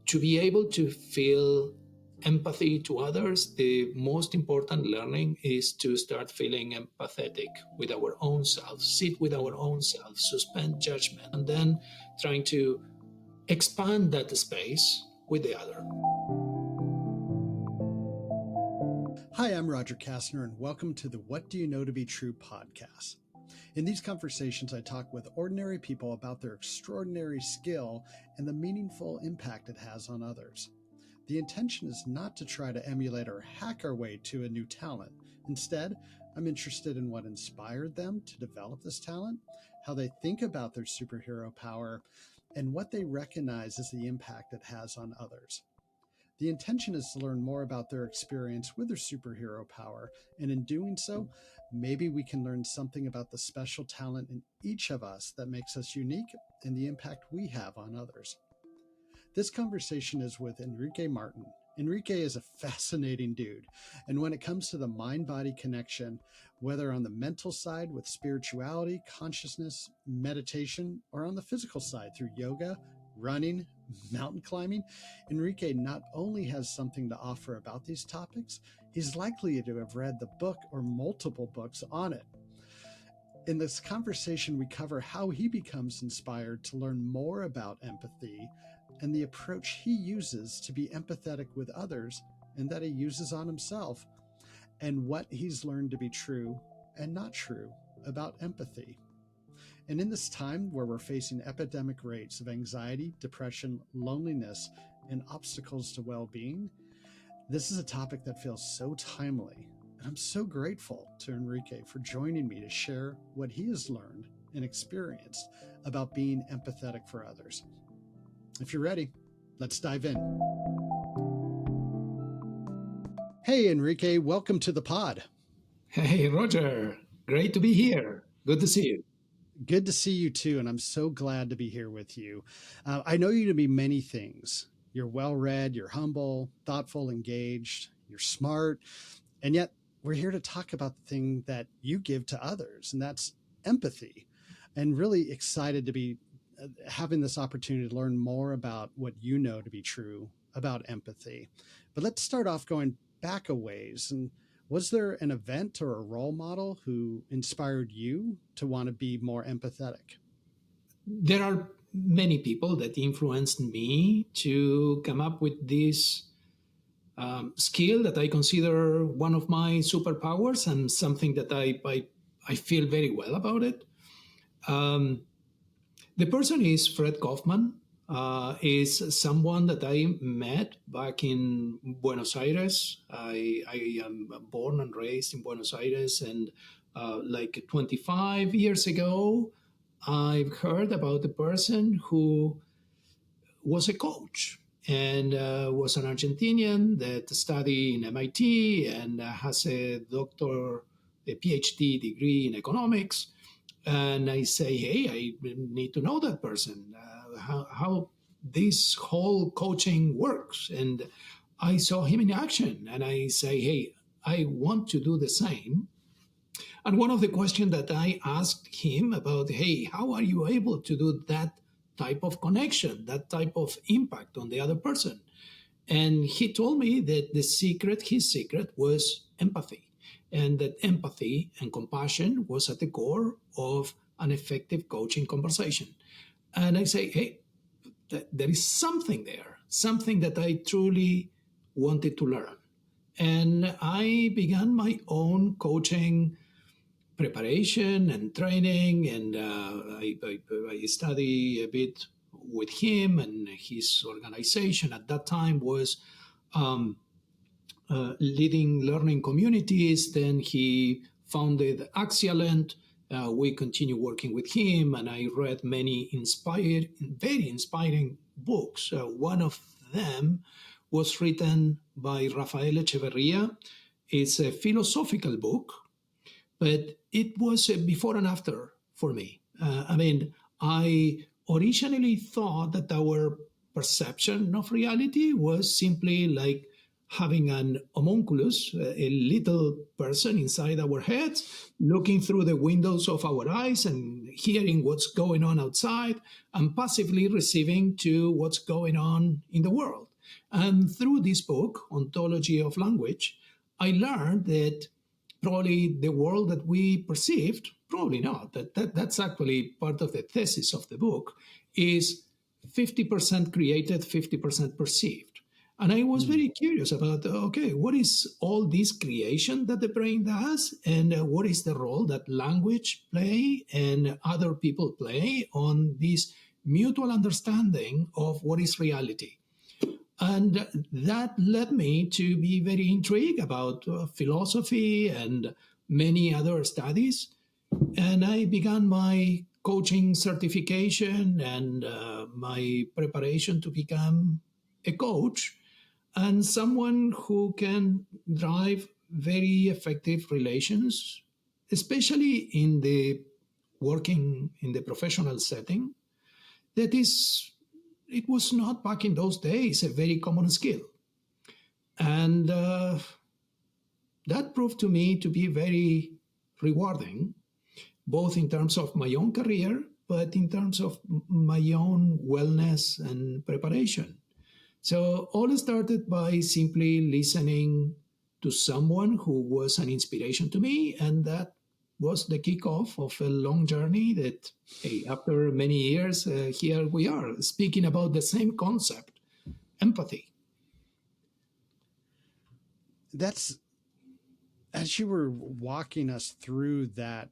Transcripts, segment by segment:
to be able to feel empathy to others, the most important learning is to start feeling empathetic with our own self, sit with our own self, suspend judgment, and then trying to expand that space with the other. Hi, I'm Roger Kastner, and welcome to the What Do You Know to Be True podcast. In these conversations, I talk with ordinary people about their extraordinary skill and the meaningful impact it has on others. The intention is not to try to emulate or hack our way to a new talent. Instead, I'm interested in what inspired them to develop this talent, how they think about their superhero power, and what they recognize as the impact it has on others. The intention is to learn more about their experience with their superhero power, and in doing so, maybe we can learn something about the special talent in each of us that makes us unique and the impact we have on others. This conversation is with Enrique Martin. Enrique is a fascinating dude, and when it comes to the mind-body connection, whether on the mental side with spirituality, consciousness, meditation, or on the physical side through yoga, running, mountain climbing, Enrique not only has something to offer about these topics, he's likely to have read the book or multiple books on it. In this conversation, we cover how he becomes inspired to learn more about empathy and the approach he uses to be empathetic with others and that he uses on himself, and what he's learned to be true and not true about empathy. And in this time where we're facing epidemic rates of anxiety, depression, loneliness, and obstacles to well-being, this is a topic that feels so timely. And I'm so grateful to Enrique for joining me to share what he has learned and experienced about being empathetic for others. If you're ready, let's dive in. Hey, Enrique, welcome to the pod. Hey, Roger, great to be here. Good to see you. Good to see you too, and I'm so glad to be here with you. I know you to be many things. You're well-read, you're humble, thoughtful, engaged, you're smart, and yet we're here to talk about the thing that you give to others, and that's empathy. And really excited to be having this opportunity to learn more about what you know to be true about empathy. But let's start off going back a ways. And was there an event or a role model who inspired you to want to be more empathetic? There are many people that influenced me to come up with this skill that I consider one of my superpowers and something that I feel very well about it. The person is Fred Kaufman, is someone that I met back in Buenos Aires. I am born and raised in Buenos Aires, and like 25 years ago, I've heard about a person who was a coach and was an Argentinian that studied in MIT and has a PhD degree in economics. And I say, hey, I need to know that person, how this whole coaching works. And I saw him in action, and I say, hey, I want to do the same. And one of the questions that I asked him about, hey, how are you able to do that type of connection, that type of impact on the other person? And he told me that his secret was empathy. And that empathy and compassion was at the core of an effective coaching conversation. And I say, hey, there is something there, something that I truly wanted to learn. And I began my own coaching preparation and training, and I study a bit with him, and his organization at that time was leading learning communities. Then he founded Axialent. We continue working with him, and I read many very inspiring books. One of them was written by Rafael Echeverria. It's a philosophical book, but it was a before and after for me. I originally thought that our perception of reality was simply like having an homunculus, a little person inside our heads, looking through the windows of our eyes and hearing what's going on outside and passively receiving to what's going on in the world. And through this book, Ontology of Language, I learned that probably the world that we perceived, probably not, that's actually part of the thesis of the book, is 50% created, 50% perceived. And I was very curious about, okay, what is all this creation that the brain does? And what is the role that language play and other people play on this mutual understanding of what is reality? And that led me to be very intrigued about philosophy and many other studies. And I began my coaching certification and my preparation to become a coach and someone who can drive very effective relations, especially in the working in the professional setting. That is, it was not back in those days a very common skill. And that proved to me to be very rewarding, both in terms of my own career, but in terms of my own wellness and preparation. So all started by simply listening to someone who was an inspiration to me, and that was the kickoff of a long journey that, hey, after many years, here we are speaking about the same concept, empathy. That's, as you were walking us through that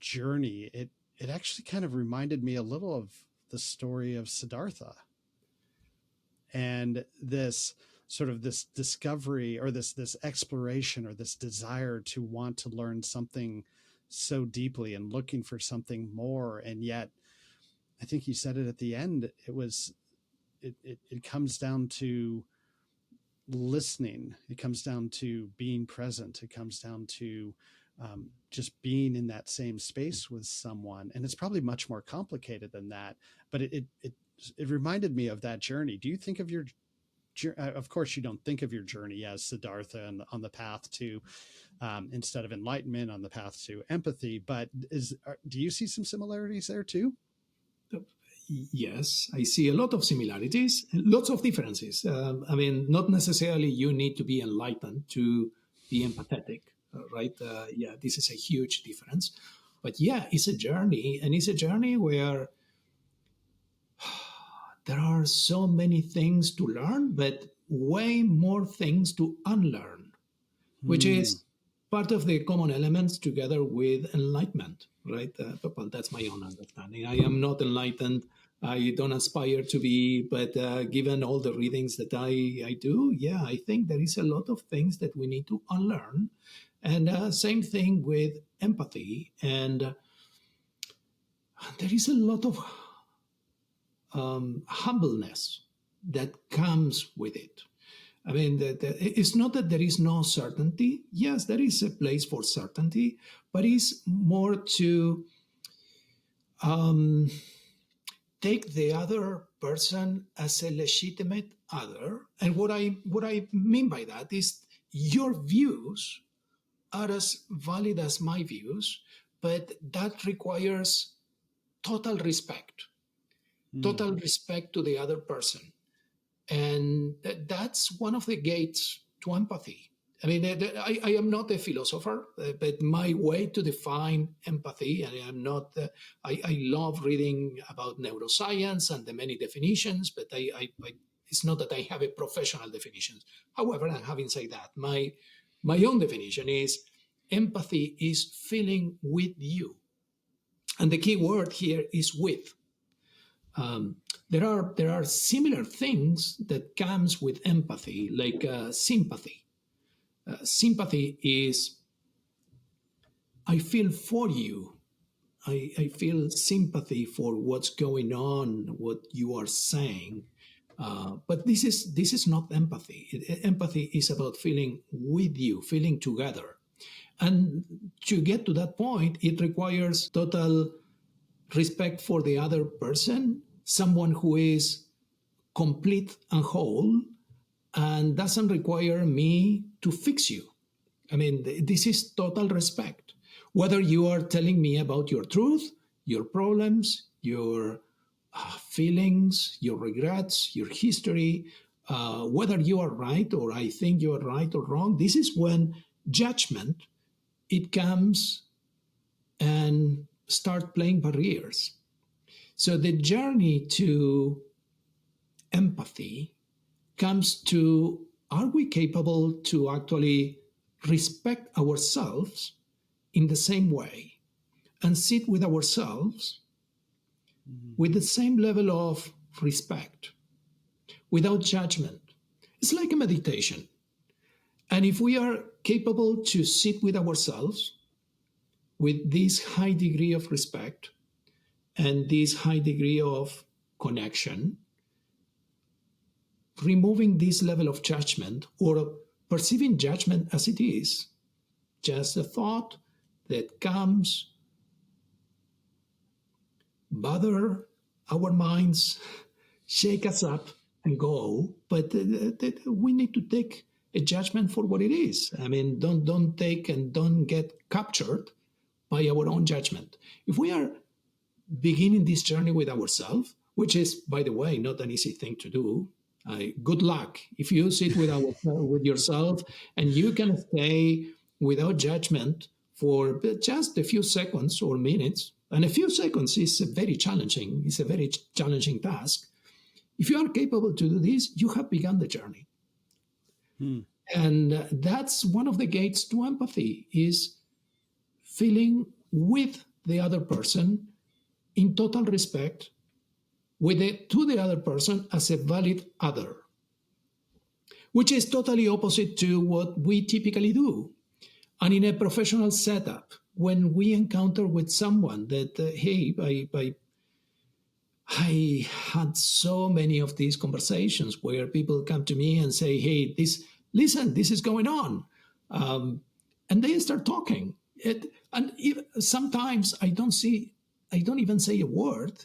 journey, it actually kind of reminded me a little of the story of Siddhartha and this sort of this discovery or this exploration or this desire to want to learn something so deeply and looking for something more. And yet, I think you said it at the end, it comes down to listening. It comes down to being present. It comes down to just being in that same space with someone. And it's probably much more complicated than that, but it reminded me of that journey. Do you think of your, of course you don't think of your journey as Siddhartha and on the path to, instead of enlightenment, on the path to empathy, but do you see some similarities there too? Yes, I see a lot of similarities, lots of differences. I mean, not necessarily you need to be enlightened to be empathetic, right? Yeah, this is a huge difference. But yeah, it's a journey, and it's a journey where there are so many things to learn, but way more things to unlearn, which is part of the common elements together with enlightenment, right? Well, that's my own understanding. I am not enlightened. I don't aspire to be, but given all the readings that I do, yeah, I think there is a lot of things that we need to unlearn. And same thing with empathy. And there is a lot of humbleness that comes with it. I mean, it's not that there is no certainty. Yes, there is a place for certainty, but it's more to take the other person as a legitimate other. And what I mean by that is your views are as valid as my views, but that requires total respect to the other person. And that's one of the gates to empathy. I mean, I am not a philosopher, but my way to define empathy, and I'm not, I love reading about neuroscience and the many definitions, but it's not that I have a professional definition. However, having said that, my own definition is empathy is feeling with you. And the key word here is with. There are similar things that comes with empathy, like sympathy. Sympathy is I feel for you. I feel sympathy for what's going on, what you are saying. But this is not empathy. Empathy is about feeling with you, feeling together. And to get to that point, it requires total respect for the other person, someone who is complete and whole, and doesn't require me to fix you. I mean, this is total respect. Whether you are telling me about your truth, your problems, your feelings, your regrets, your history, whether you are right or I think you are right or wrong, this is when judgment, it comes and start playing barriers. So the journey to empathy comes to, are we capable to actually respect ourselves in the same way and sit with ourselves with the same level of respect without judgment? It's like a meditation. And if we are capable to sit with ourselves with this high degree of respect and this high degree of connection, removing this level of judgment or perceiving judgment as it is, just a thought that comes, bother our minds, shake us up and go, but we need to take a judgment for what it is. I mean, don't take and don't get captured by our own judgment. If we are beginning this journey with ourselves, which is, by the way, not an easy thing to do, good luck. If you sit with yourself and you can stay without judgment for just a few seconds or minutes, and a few seconds is very challenging. It's a very challenging task. If you are capable to do this, you have begun the journey. And that's one of the gates to empathy, is feeling with the other person in total respect, to the other person as a valid other, which is totally opposite to what we typically do. And in a professional setup, when we encounter with someone that, I had so many of these conversations where people come to me and say, hey, this is going on. And they start talking. Sometimes I don't even say a word,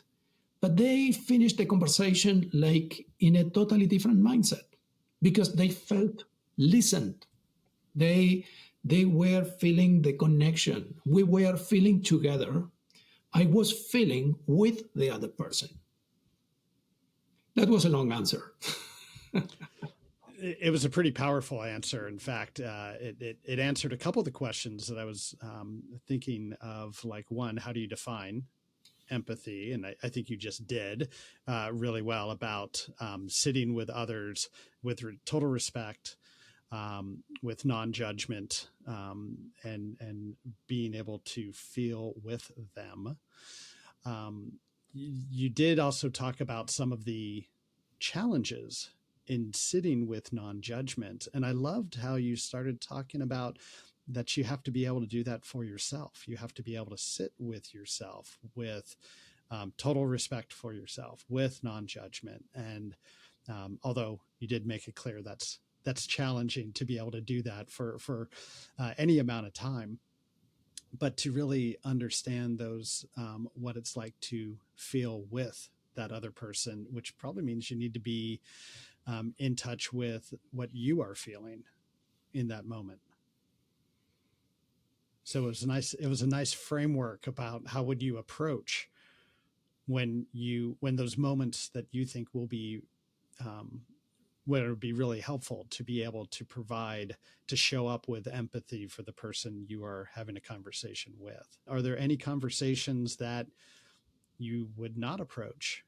but they finish the conversation like in a totally different mindset because they felt listened. They were feeling the connection. We were feeling together. I was feeling with the other person. That was a long answer. It was a pretty powerful answer. In fact, it answered a couple of the questions that I was thinking of. Like, one, how do you define empathy? And I think you just did really well about sitting with others with total respect, with non-judgment, and being able to feel with them. You did also talk about some of the challenges in sitting with non-judgment. And I loved how you started talking about that you have to be able to do that for yourself. You have to be able to sit with yourself with total respect for yourself, with non-judgment. And although you did make it clear that's challenging to be able to do that for any amount of time, but to really understand those, what it's like to feel with that other person, which probably means you need to be in touch with what you are feeling in that moment. So it was a nice framework about how would you approach when those moments that you think will be, where it would be really helpful to be able to provide, to show up with empathy for the person you are having a conversation with. Are there any conversations that you would not approach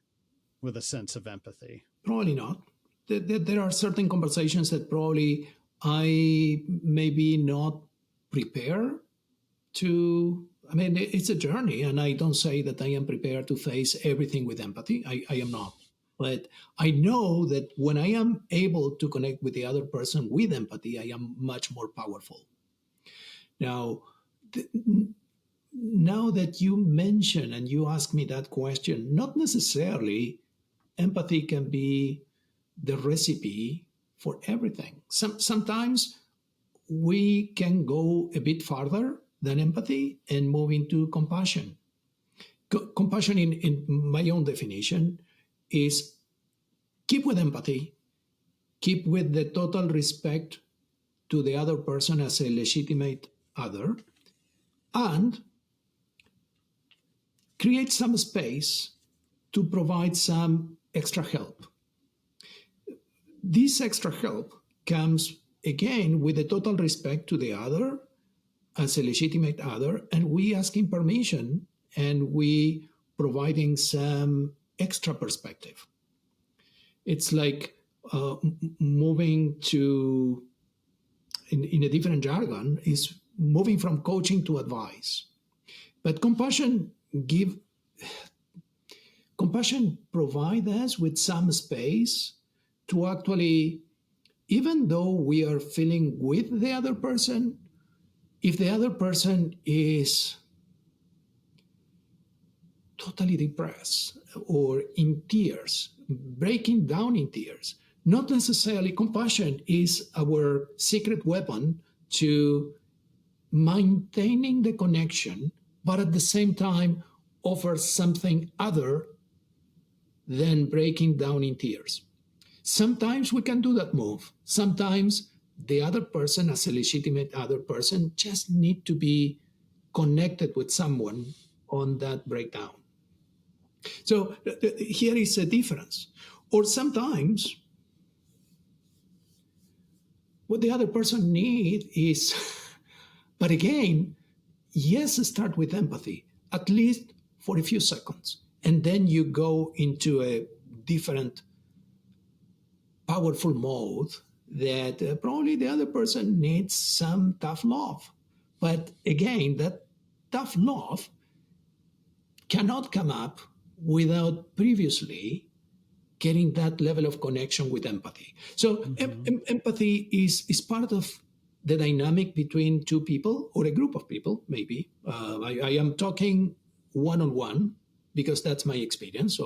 with a sense of empathy? Probably not. There are certain conversations that probably I maybe not prepare to. I mean, it's a journey, and I don't say that I am prepared to face everything with empathy. I am not. But I know that when I am able to connect with the other person with empathy, I am much more powerful. Now, now that you mention and you ask me that question, not necessarily empathy can be the recipe for everything. Sometimes we can go a bit farther than empathy and move into compassion. Compassion, in my own definition, is keep with empathy, keep with the total respect to the other person as a legitimate other, and create some space to provide some extra help. This extra help comes again with the total respect to the other as a legitimate other, and we asking permission and we providing some extra perspective. It's like moving to, in a different jargon, is moving from coaching to advice. But compassion provide us with some space to actually, even though we are feeling with the other person, if the other person is totally depressed or in tears, breaking down in tears, not necessarily compassion is our secret weapon to maintaining the connection, but at the same time offer something other than breaking down in tears. Sometimes we can do that move. Sometimes the other person, as a legitimate other person, just need to be connected with someone on that breakdown. So here is a difference. Or sometimes what the other person need is, but again, yes, start with empathy, at least for a few seconds. And then you go into a different powerful mode that probably the other person needs some tough love. But again, that tough love cannot come up without previously getting that level of connection with empathy. So empathy is part of the dynamic between two people or a group of people, maybe. I am talking one-on-one because that's my experience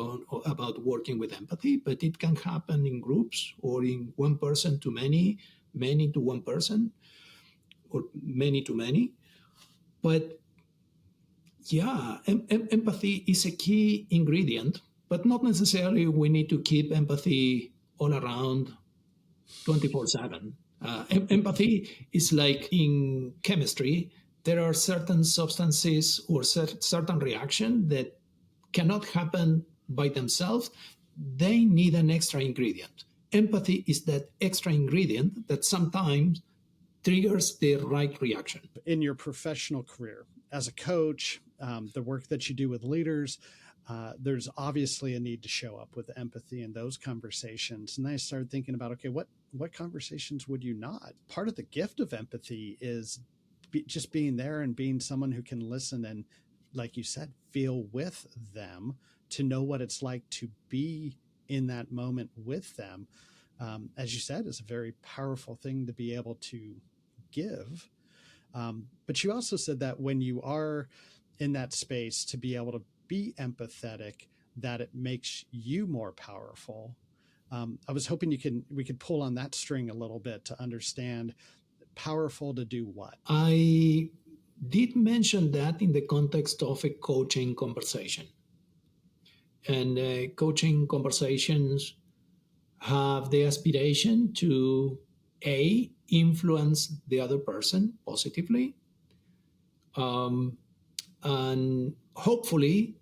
about working with empathy, but it can happen in groups or in one person to many, many to one person, or many to many. But yeah, empathy is a key ingredient, but not necessarily we need to keep empathy all around 24/7. Empathy is like in chemistry, there are certain substances or certain reaction that cannot happen by themselves. They need an extra ingredient. Empathy is that extra ingredient that sometimes triggers the right reaction. In your professional career as a coach, the work that you do with leaders, there's obviously a need to show up with empathy in those conversations. And then I started thinking about, okay, what conversations would you not? Part of the gift of empathy is just being there and being someone who can listen and, like you said, feel with them, to know what it's like to be in that moment with them. As you said, is a very powerful thing to be able to give. But you also said that when you are in that space, to be able to be empathetic, that it makes you more powerful. I was hoping we could pull on that string a little bit to understand powerful to do what. I did mention that in the context of a coaching conversation. And coaching conversations have the aspiration to influence the other person positively, and hopefully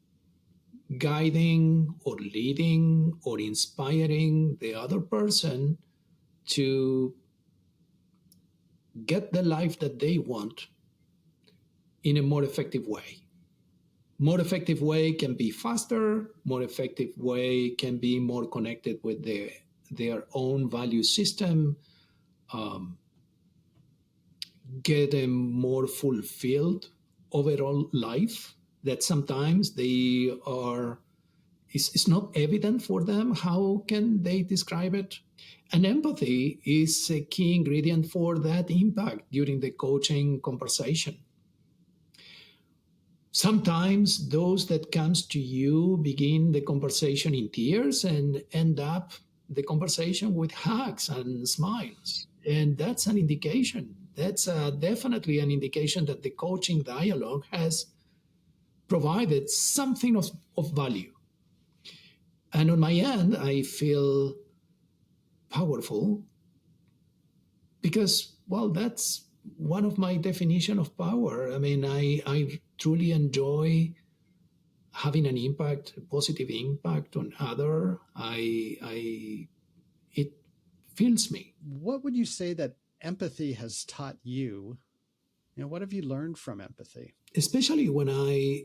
guiding or leading or inspiring the other person to get the life that they want in a more effective way. More effective way can be faster, more effective way can be more connected with their own value system, get a more fulfilled overall life that sometimes it's not evident for them. How can they describe it? And empathy is a key ingredient for that impact during the coaching conversation. Sometimes those that comes to you begin the conversation in tears and end up the conversation with hugs and smiles. And that's an indication. That's definitely an indication that the coaching dialogue has provided something of value. And on my end, I feel powerful because, well, that's one of my definition of power. I mean, I truly enjoy having an impact, a positive impact on other. It fills me. What would you say that empathy has taught you? What have you learned from empathy? Especially when I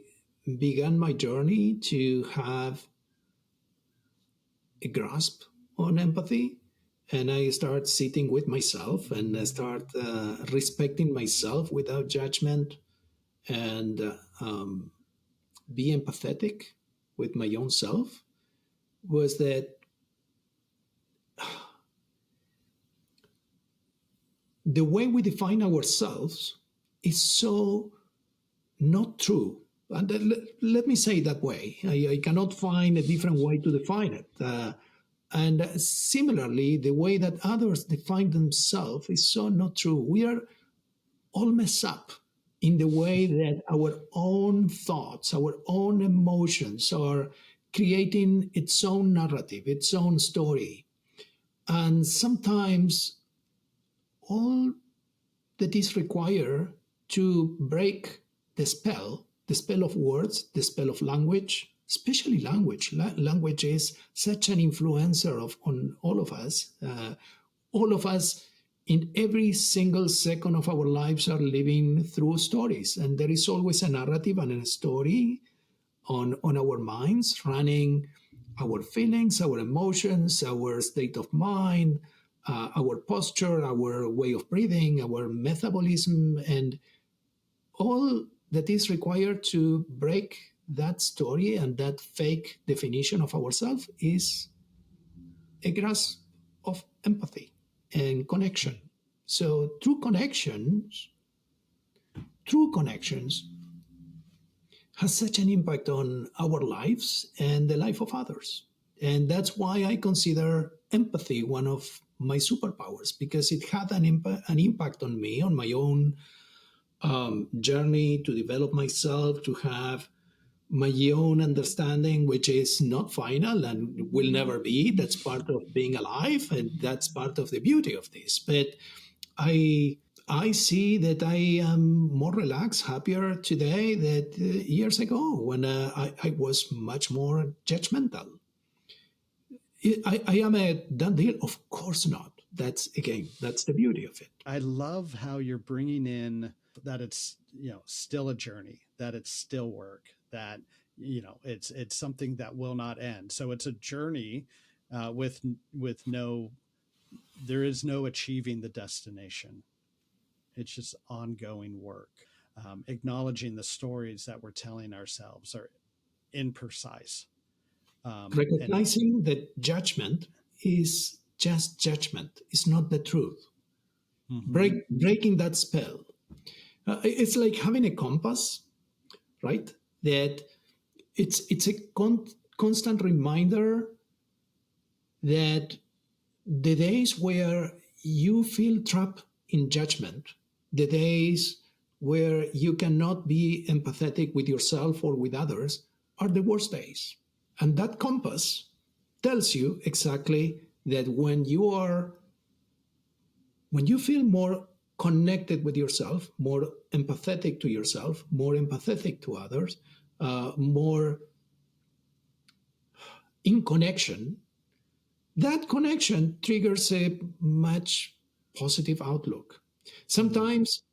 began my journey to have a grasp on empathy, and I start sitting with myself and I start respecting myself without judgment, and be empathetic with my own self, was that the way we define ourselves is so not true. And let me say it that way. I cannot find a different way to define it. And similarly, the way that others define themselves is so not true. We are all messed up in the way that our own thoughts, our own emotions are creating its own narrative, its own story. And sometimes all that is required to break the spell of words, the spell of language, especially language. Language is such an influencer on all of us. All of us in every single second of our lives are living through stories. And there is always a narrative and a story on our minds, running our feelings, our emotions, our state of mind, our posture, our way of breathing, our metabolism, and all that is required to break that story and that fake definition of ourselves is a grasp of empathy and connection. So true connections has such an impact on our lives and the life of others. And that's why I consider empathy one of my superpowers, because it had an impact on me, on my own journey to develop myself, to have my own understanding, which is not final and will never be. That's part of being alive, and that's part of the beauty of this. But I see that I am more relaxed, happier today than years ago when I was much more judgmental. I am a done deal? Of course not. That's the beauty of it. I love how you're bringing in that it's still a journey, that it's still work, that it's something that will not end. So it's a journey with no, there is no achieving the destination. It's just ongoing work. Acknowledging the stories that we're telling ourselves are imprecise. Recognizing that judgment is just judgment. It's not the truth. Mm-hmm. Breaking that spell. It's like having a compass, right? That it's a constant reminder that the days where you feel trapped in judgment, the days where you cannot be empathetic with yourself or with others, are the worst days. And that compass tells you exactly that when you feel more connected with yourself, more empathetic to yourself, more empathetic to others, more in connection, that connection triggers a much positive outlook. Sometimes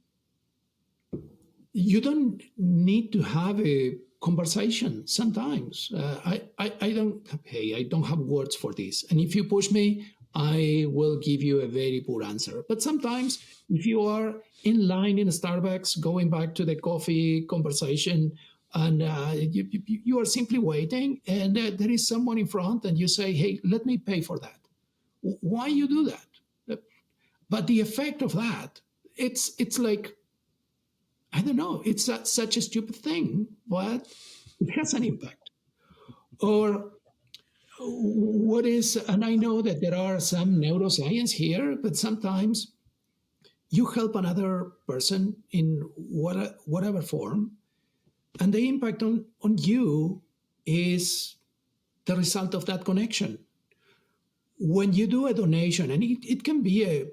you don't need to have a conversation. Sometimes I don't have words for this. And if you push me, I will give you a very poor answer. But sometimes if you are in line in a Starbucks, going back to the coffee conversation, and you are simply waiting, and there is someone in front, and you say, hey, let me pay for that. Why you do that? But the effect of that, it's like, I don't know, it's such a stupid thing, but it has an impact. Or what is, and I know that there are some neuroscience here, but sometimes you help another person in whatever form, and the impact on you is the result of that connection. when you do a donation, and it can be a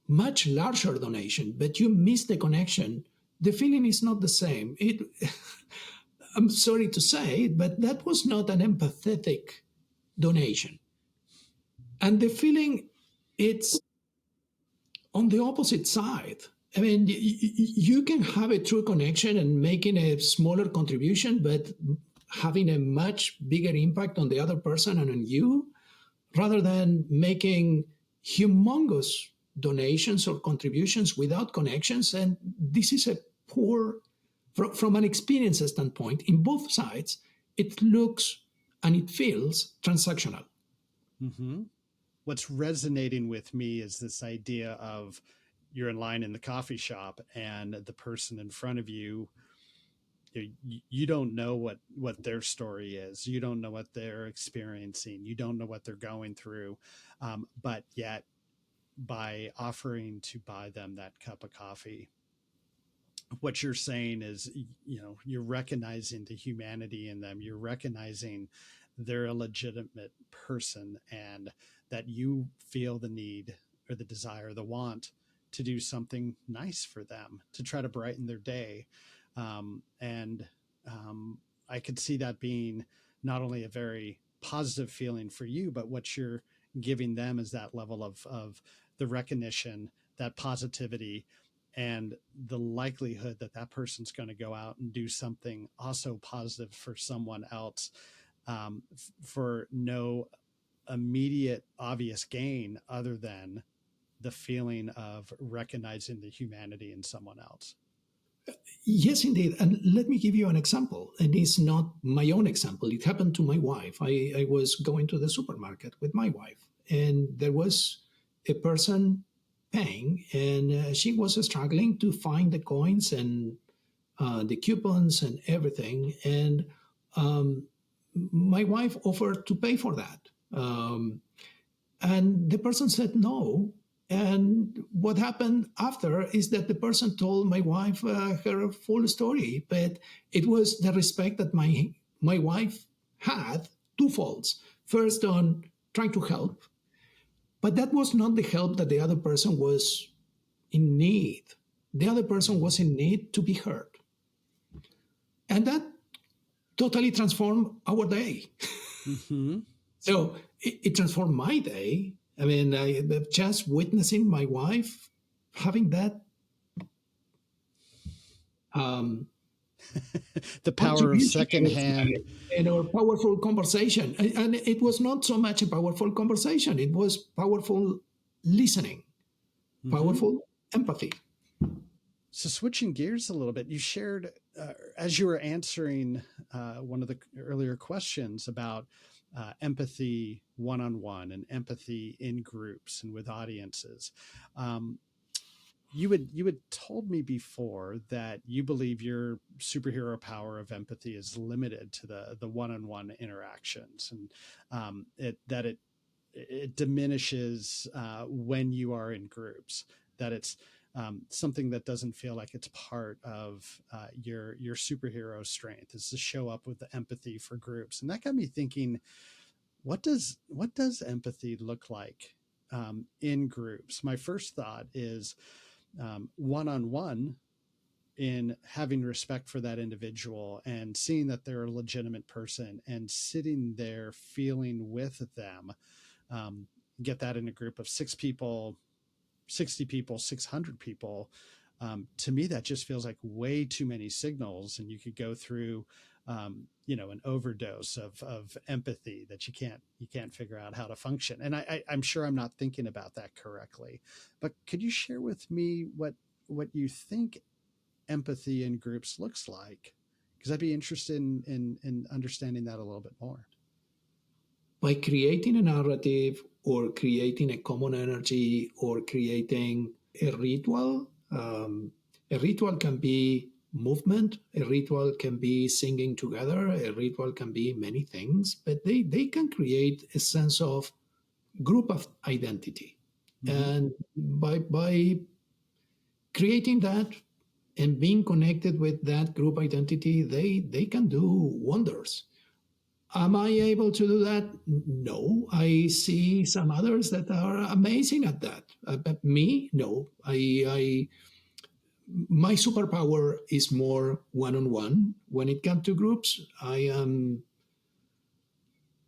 much larger donation, but you miss the connection, the feeling is not the same. I'm sorry to say, but that was not an empathetic donation. And the feeling, it's on the opposite side. I mean, you can have a true connection and making a smaller contribution, but having a much bigger impact on the other person and on you, rather than making humongous donations or contributions without connections. And this is a poor, from an experience standpoint, in both sides, it looks and it feels transactional. Mm-hmm. What's resonating with me is this idea of you're in line in the coffee shop and the person in front of you, you don't know what their story is. You don't know what they're experiencing. You don't know what they're going through. But yet, by offering to buy them that cup of coffee, what you're saying is, you're recognizing the humanity in them. You're recognizing they're a legitimate person, and that you feel the need or the desire, the want to do something nice for them, to try to brighten their day. And I could see that being not only a very positive feeling for you, but what you're giving them is that level of the recognition, that positivity, and the likelihood that that person's going to go out and do something also positive for someone else, for no immediate obvious gain other than the feeling of recognizing the humanity in someone else. Yes, indeed. And let me give you an example. And it's not my own example. It happened to my wife. I was going to the supermarket with my wife, and there was a person paying, and she was struggling to find the coins and the coupons and everything. And my wife offered to pay for that. And the person said no. And what happened after is that the person told my wife her full story, but it was the respect that my wife had twofolds. First, on trying to help, but that was not the help that the other person was in need. The other person was in need to be heard, and that totally transformed our day. Mm-hmm. So it transformed my day. I mean, just witnessing my wife having that the power of contribution, secondhand, and our powerful conversation. And it was not so much a powerful conversation; it was powerful listening, powerful empathy. So switching gears a little bit, you shared as you were answering one of the earlier questions about empathy one-on-one and empathy in groups and with audiences. You had told me before that you believe your superhero power of empathy is limited to the one-on-one interactions, and it diminishes when you are in groups. That it's something that doesn't feel like it's part of your superhero strength, is to show up with the empathy for groups. And that got me thinking, what does empathy look like in groups? My first thought is one-on-one, in having respect for that individual and seeing that they're a legitimate person and sitting there feeling with them. Get that in a group of 6 people, 60 people, 600 people. To me, that just feels like way too many signals, and you could go through, an overdose of empathy that you can't figure out how to function. And I'm sure I'm not thinking about that correctly, but could you share with me what you think empathy in groups looks like? Because I'd be interested in understanding that a little bit more. By creating a narrative, or creating a common energy, or creating a ritual. A ritual can be movement, a ritual can be singing together, a ritual can be many things, but they can create a sense of group of identity. Mm-hmm. And by creating that and being connected with that group identity, they can do wonders. Am I able to do that? No. I see some others that are amazing at that. But me, no. My superpower is more one-on-one. When it comes to groups, I am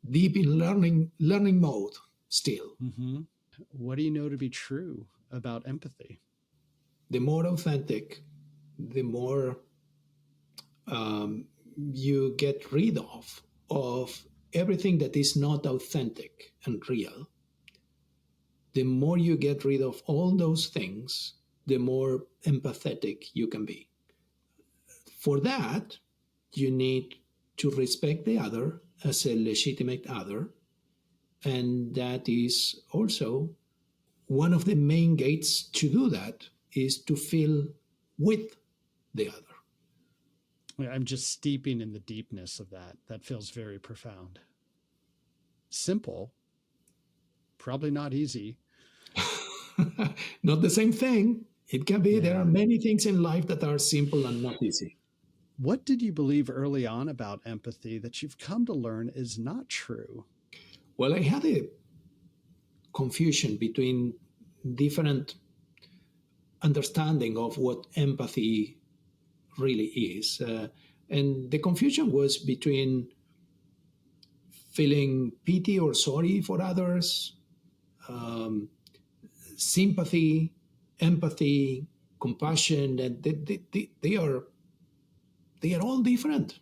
deep in learning mode still. Mm-hmm. What do you know to be true about empathy? The more authentic, the more you get rid of everything that is not authentic and real. The more you get rid of all those things, the more empathetic you can be. For that, you need to respect the other as a legitimate other. And that is also one of the main gates to do that is to feel with the other. I'm just steeping in the deepness of that. That feels very profound. Simple, probably not easy. Not the same thing. It can be, there are Yeah. many things in life that are simple and not easy. What did you believe early on about empathy that you've come to learn is not true? Well, I had a confusion between different understanding of what empathy really is. And the confusion was between feeling pity or sorry for others, um, sympathy, empathy, compassion, and they are all different.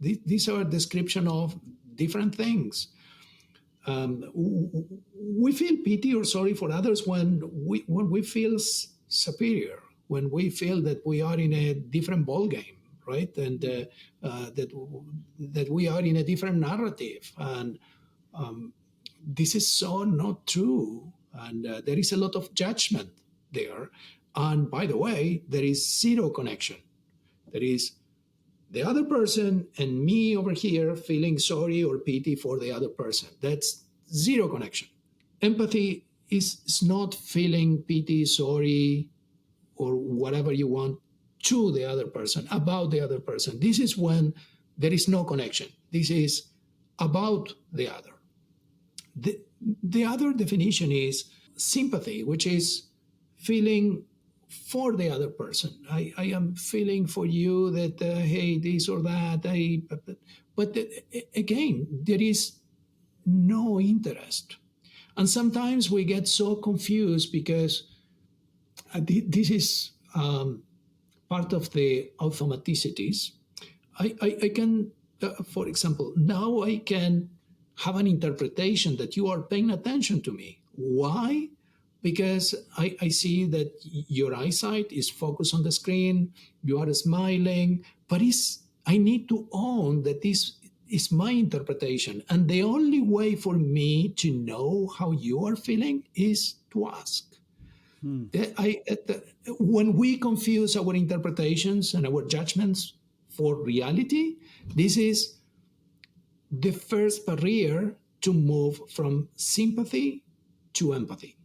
These are a description of different things. We feel pity or sorry for others when we feel superior, when we feel that we are in a different ball game, right? And that we are in a different narrative, and this is so not true. And there is a lot of judgment there. And by the way, there is zero connection. There is the other person and me over here feeling sorry or pity for the other person. That's zero connection. Empathy is not feeling pity, sorry, or whatever you want to the other person, about the other person. This is when there is no connection. This is about the other. The other definition is sympathy, which is feeling for the other person. I am feeling for you that, hey, this or that. But again, there is no interest. And sometimes we get so confused because this is part of the automaticities. I can, for example, now I can have an interpretation that you are paying attention to me. Why? Because I see that your eyesight is focused on the screen, you are smiling, but I need to own that this is my interpretation. And the only way for me to know how you are feeling is to ask. When we confuse our interpretations and our judgments for reality, this is the first barrier to move from sympathy to empathy.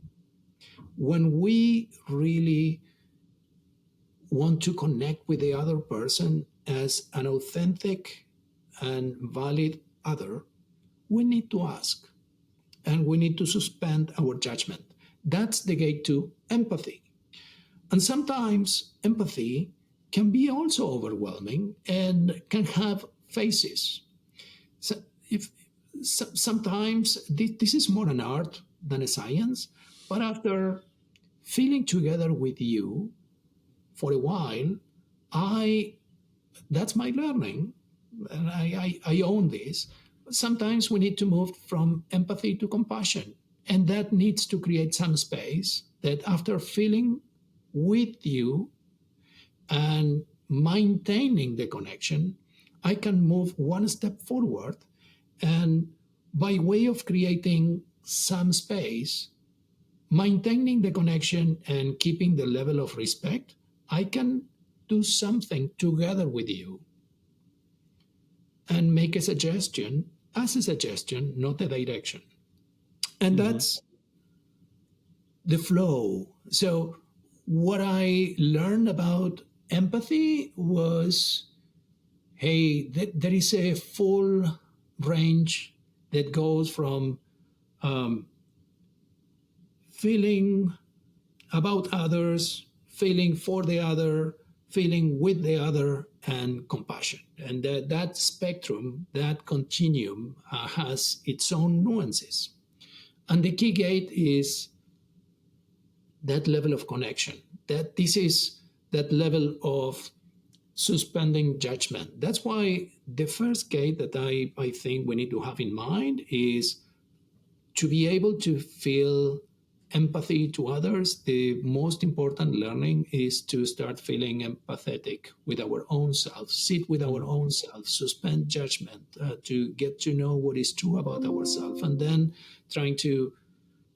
When we really want to connect with the other person as an authentic and valid other, we need to ask and we need to suspend our judgment. That's the gate to empathy. And sometimes empathy can be also overwhelming and can have phases. So sometimes this is more an art than a science, but after feeling together with you for a while, that's my learning, and I own this. Sometimes we need to move from empathy to compassion, and that needs to create some space that after feeling with you and maintaining the connection, I can move one step forward, and by way of creating some space, maintaining the connection and keeping the level of respect, I can do something together with you and make a suggestion as a suggestion, not a direction. And that's the flow. So, what I learned about empathy was, hey, there is a full range that goes from um, feeling about others, feeling for the other, feeling with the other, and compassion. And that spectrum, that continuum, has its own nuances. And the key gate is that level of connection. That this is that level of suspending judgment. That's why the first gate that I think we need to have in mind is to be able to feel empathy to others. The most important learning is to start feeling empathetic with our own self, sit with our own self, suspend judgment, to get to know what is true about ourselves, and then trying to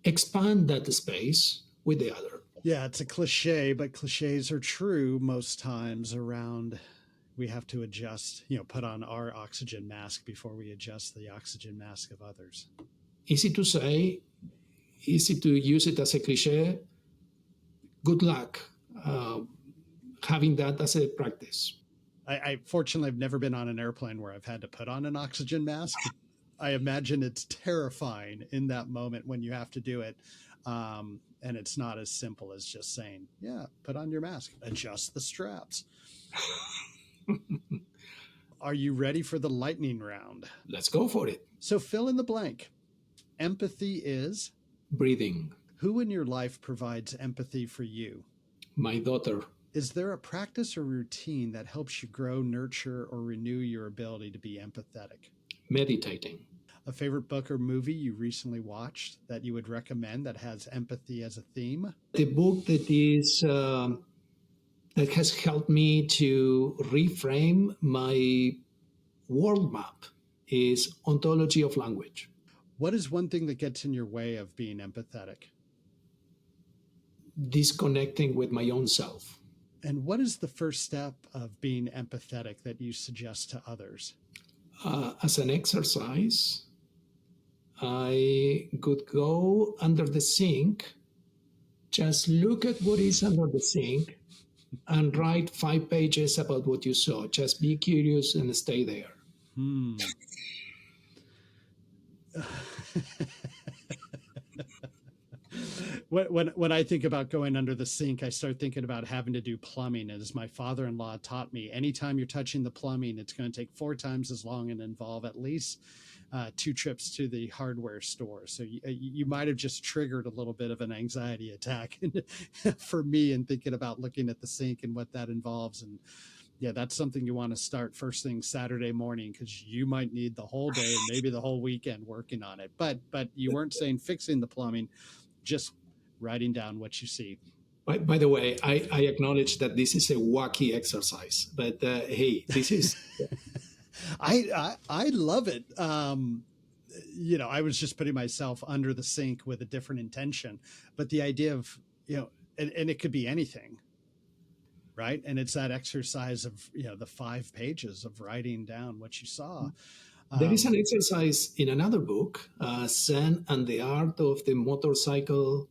expand that space with the other. Yeah, it's a cliche, but cliches are true most times around we have to adjust, put on our oxygen mask before we adjust the oxygen mask of others. Easy to say, easy to use it as a cliche. Good luck having that as a practice. I fortunately have never been on an airplane where I've had to put on an oxygen mask. I imagine it's terrifying in that moment when you have to do it. And it's not as simple as just saying, yeah, put on your mask, adjust the straps. Are you ready for the lightning round? Let's go for it. So fill in the blank. Empathy is? Breathing. Who in your life provides empathy for you? My daughter. Is there a practice or routine that helps you grow, nurture, or renew your ability to be empathetic? Meditating. A favorite book or movie you recently watched that you would recommend that has empathy as a theme? The book that has helped me to reframe my world map is Ontology of Language. What is one thing that gets in your way of being empathetic? Disconnecting with my own self. And what is the first step of being empathetic that you suggest to others? As an exercise, I could go under the sink, just look at what is under the sink, and write 5 pages about what you saw. Just be curious and stay there. When I think about going under the sink, I start thinking about having to do plumbing. As my father-in-law taught me, anytime you're touching the plumbing, it's going to take 4 times as long and involve at least 2 trips to the hardware store. So you might have just triggered a little bit of an anxiety attack for me in thinking about looking at the sink and what that involves. And yeah, that's something you want to start first thing Saturday morning, because you might need the whole day and maybe the whole weekend working on it. But you weren't saying fixing the plumbing, just writing down what you see. By the way, I acknowledge that this is a wacky exercise, but hey, this is... I love it. I was just putting myself under the sink with a different intention, but the idea of, and it could be anything, right? And it's that exercise of, the 5 pages of writing down what you saw. There is an exercise in another book, Zen and the Art of the Motorcycle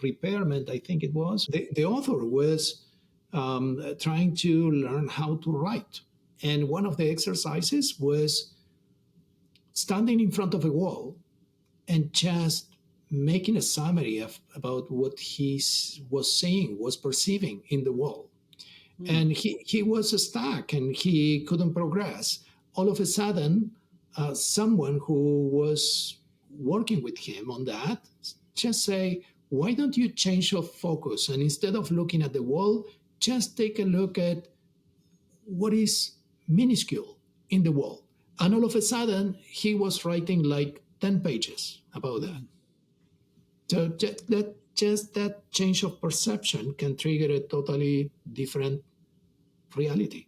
Repairment, I think it was. The author was trying to learn how to write. And one of the exercises was standing in front of a wall and just making a summary about what he was seeing, was perceiving in the wall. And he was stuck and he couldn't progress. All of a sudden, someone who was working with him on that just say, why don't you change your focus? And instead of looking at the wall, just take a look at what is minuscule in the wall. And all of a sudden, he was writing like 10 pages about that. So just that change of perception can trigger a totally different reality.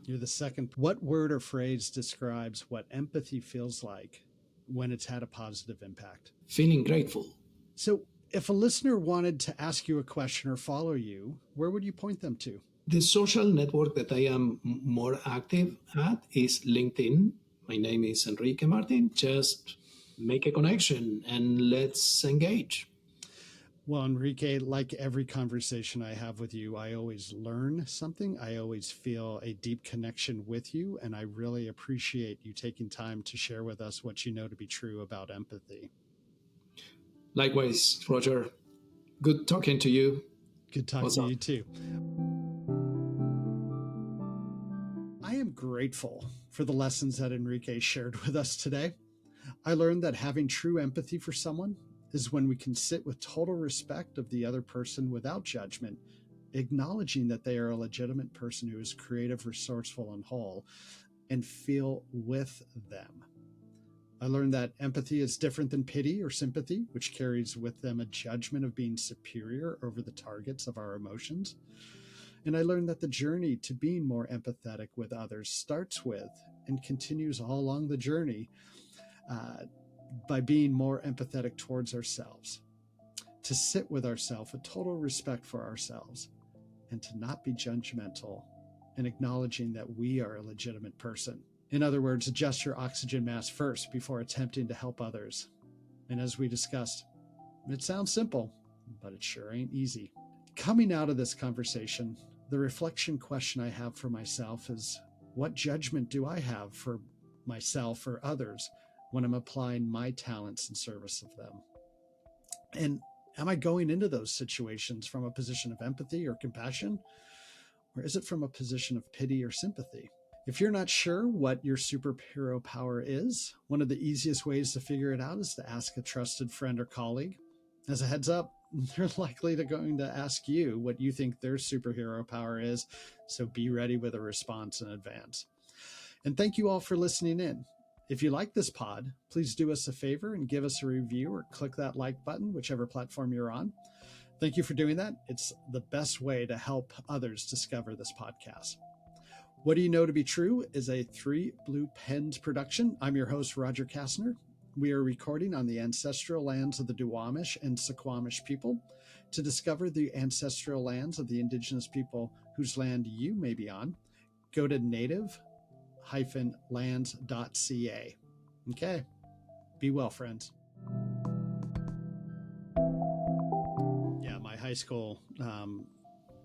You're the second. What word or phrase describes what empathy feels like when it's had a positive impact? Feeling grateful. So if a listener wanted to ask you a question or follow you, where would you point them to? The social network that I am more active at is LinkedIn. My name is Enrique Martin. Just make a connection and let's engage. Well, Enrique, like every conversation I have with you, I always learn something. I always feel a deep connection with you. And I really appreciate you taking time to share with us what you know to be true about empathy. Likewise, Roger. Good talking to you. Good talking to Awesome. you too. I am grateful for the lessons that Enrique shared with us today. I learned that having true empathy for someone is when we can sit with total respect of the other person without judgment, acknowledging that they are a legitimate person who is creative, resourceful, and whole, and feel with them. I learned that empathy is different than pity or sympathy, which carries with them a judgment of being superior over the targets of our emotions. And I learned that the journey to being more empathetic with others starts with and continues all along the journey by being more empathetic towards ourselves, to sit with ourselves with total respect for ourselves, and to not be judgmental and acknowledging that we are a legitimate person. In other words, adjust your oxygen mask first before attempting to help others. And as we discussed, it sounds simple, but it sure ain't easy. Coming out of this conversation, the reflection question I have for myself is, what judgment do I have for myself or others when I'm applying my talents in service of them? And am I going into those situations from a position of empathy or compassion? Or is it from a position of pity or sympathy? If you're not sure what your superhero power is, one of the easiest ways to figure it out is to ask a trusted friend or colleague. As a heads up, they're likely going to ask you what you think their superhero power is, so be ready with a response in advance. And thank you all for listening in. If you like this pod, please do us a favor and give us a review or click that like button, whichever platform you're on. Thank you for doing that. It's the best way to help others discover this podcast. What Do You Know to Be True is a 3 Blue Pens production. I'm your host, Roger Kastner. We are recording on the ancestral lands of the Duwamish and Suquamish people. To discover the ancestral lands of the indigenous people whose land you may be on, go to native-lands.ca. Okay. Be well, friends. Yeah, my high school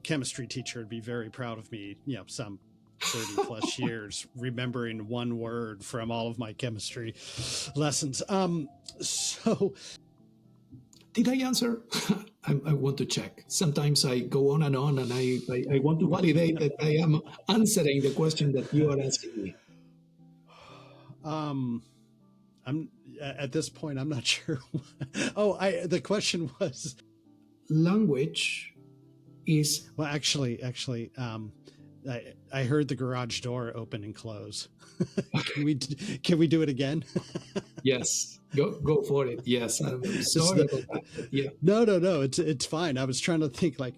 chemistry teacher would be very proud of me, some 30 plus years remembering one word from all of my chemistry lessons. So did I answer? I want to check. Sometimes I go on and I want to validate that I am answering the question that you are asking me. I'm at this point, I'm not sure. The question was, language is, well, actually, I heard the garage door open and close. Can we do it again? Yes, go for it. Yes, I'm sorry about that. Yeah. No, it's fine. I was trying to think, like,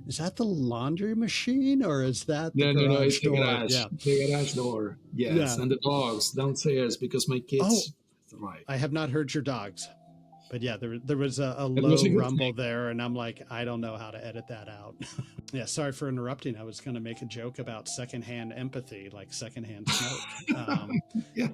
is that the laundry machine or is that the No, garage it's the door? garage. Yeah, The garage door. Yes, yeah. and the dogs downstairs because my kids. Right. I have not heard your dogs, but yeah, there was a low rumble there, and I'm like, I don't know how to edit that out. Yeah, sorry for interrupting. I was going to make a joke about secondhand empathy, like secondhand smoke. Yeah.